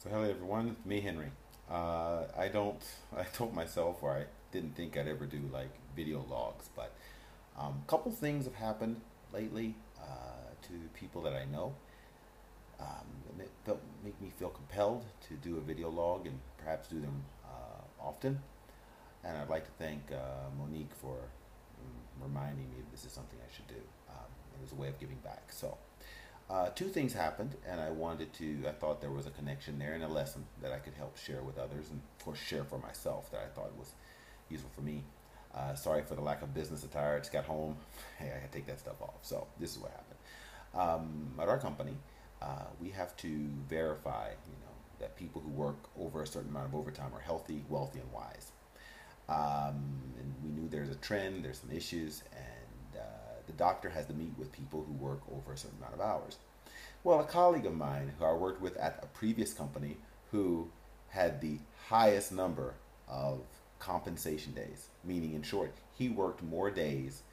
So hello everyone, it's me Henry. I don't, I told myself, or I didn't think I'd ever do like video logs, but a couple things have happened lately to people that I know. Make me feel compelled to do a video log and perhaps do them often. And I'd like to thank Monique for reminding me that this is something I should do. It was a way of giving back. So two things happened, and I thought there was a connection there and a lesson that I could help share with others, and of course share for myself that I thought was useful for me. Sorry for the lack of business attire. I just got home. Hey, I had to take that stuff off. So this is what happened. At our company, we have to verify, that people who work over a certain amount of overtime are healthy, wealthy, and wise. And we knew there's a trend, there's some issues, and the doctor has to meet with people who work over a certain amount of hours. Well, a colleague of mine who I worked with at a previous company who had the highest number of compensation days, meaning in short, he worked more days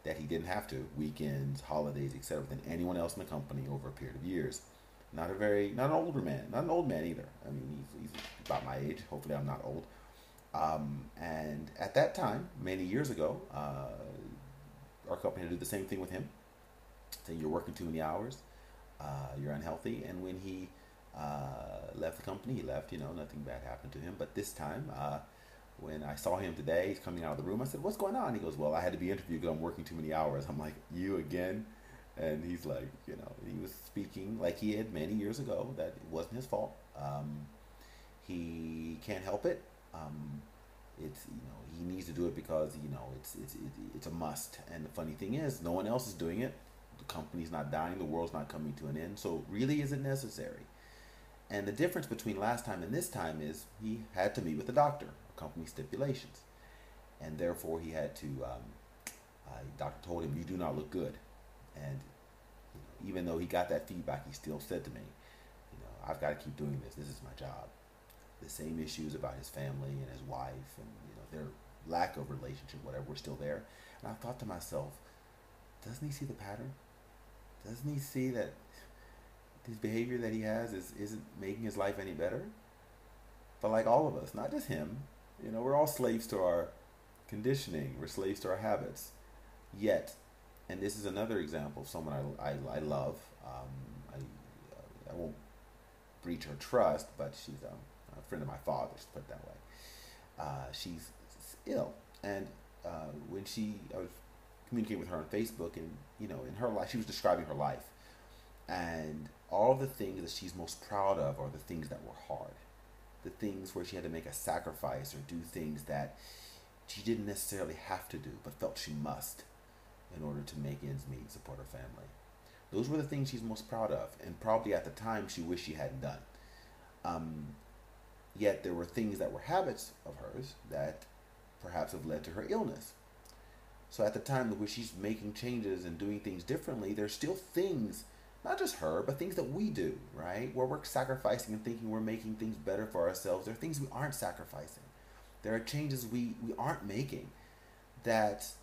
that he didn't have to, weekends, holidays, etc., than anyone else in the company over a period of years. Not an older man, not an old man either. I mean, he's about my age. Hopefully, I'm not old. And at that time, many years ago, our company had to do the same thing with him. Saying you're working too many hours, you're unhealthy. And when he left the company, he left. Nothing bad happened to him. But this time, when I saw him today, he's coming out of the room. I said, "What's going on?" He goes, "Well, I had to be interviewed because I'm working too many hours." I'm like, "You again?" And he's like, he was speaking like he had many years ago that it wasn't his fault. He can't help it. It's he needs to do it because it's a must. And the funny thing is, no one else is doing it. The company's not dying. The world's not coming to an end. So really, is it necessary? And the difference between last time and this time is he had to meet with the doctor, company stipulations, and therefore he had to. The doctor told him, "You do not look good," and even though he got that feedback, he still said to me, "I've got to keep doing this. This is my job." The same issues about his family and his wife and their lack of relationship, whatever, were still there. And I thought to myself, doesn't he see the pattern? Doesn't he see that this behavior that he has isn't making his life any better? But like all of us, not just him, we're all slaves to our conditioning. We're slaves to our habits. Yet, and this is another example of someone I love. I won't breach her trust, but she's a friend of my father's, put it that way. She's ill, and I was communicating with her on Facebook, and in her life, she was describing her life, and all the things that she's most proud of are the things that were hard, the things where she had to make a sacrifice or do things that she didn't necessarily have to do, but felt she must in order to make ends meet and support her family. Those were the things she's most proud of, and probably at the time she wished she hadn't done. Yet there were things that were habits of hers that perhaps have led to her illness. So at the time where she's making changes and doing things differently, there's still things, not just her, but things that we do, right? Where we're sacrificing and thinking we're making things better for ourselves. There are things we aren't sacrificing. There are changes we aren't making that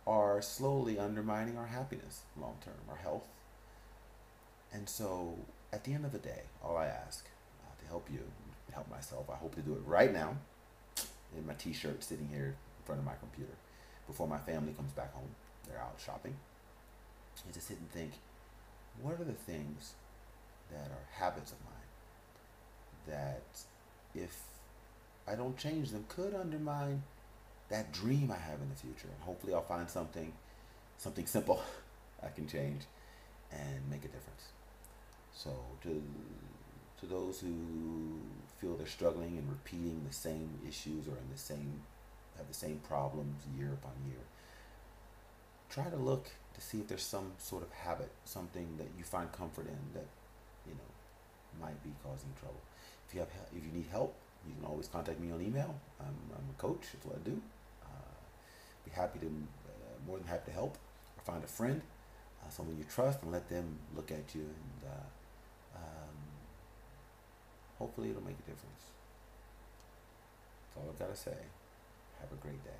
are slowly undermining our happiness long term, our health. And so at the end of the day, all I ask to help you, help myself, I hope to do it right now in my t-shirt sitting here in front of my computer before my family comes back home. They're out shopping. Is to sit and think, what are the things that are habits of mine that if I don't change them could undermine that dream I have in the future. And hopefully I'll find something simple I can change and make a difference. So to those who feel they're struggling and repeating the same issues or have the same problems year upon year, try to look to see if there's some sort of habit, something that you find comfort in that might be causing trouble. If you need help, you can always contact me on email. I'm a coach. That's what I do. Be happy to more than happy to help, or find a friend, someone you trust, and let them look at you, and hopefully it'll make a difference. That's all I've got to say. Have a great day.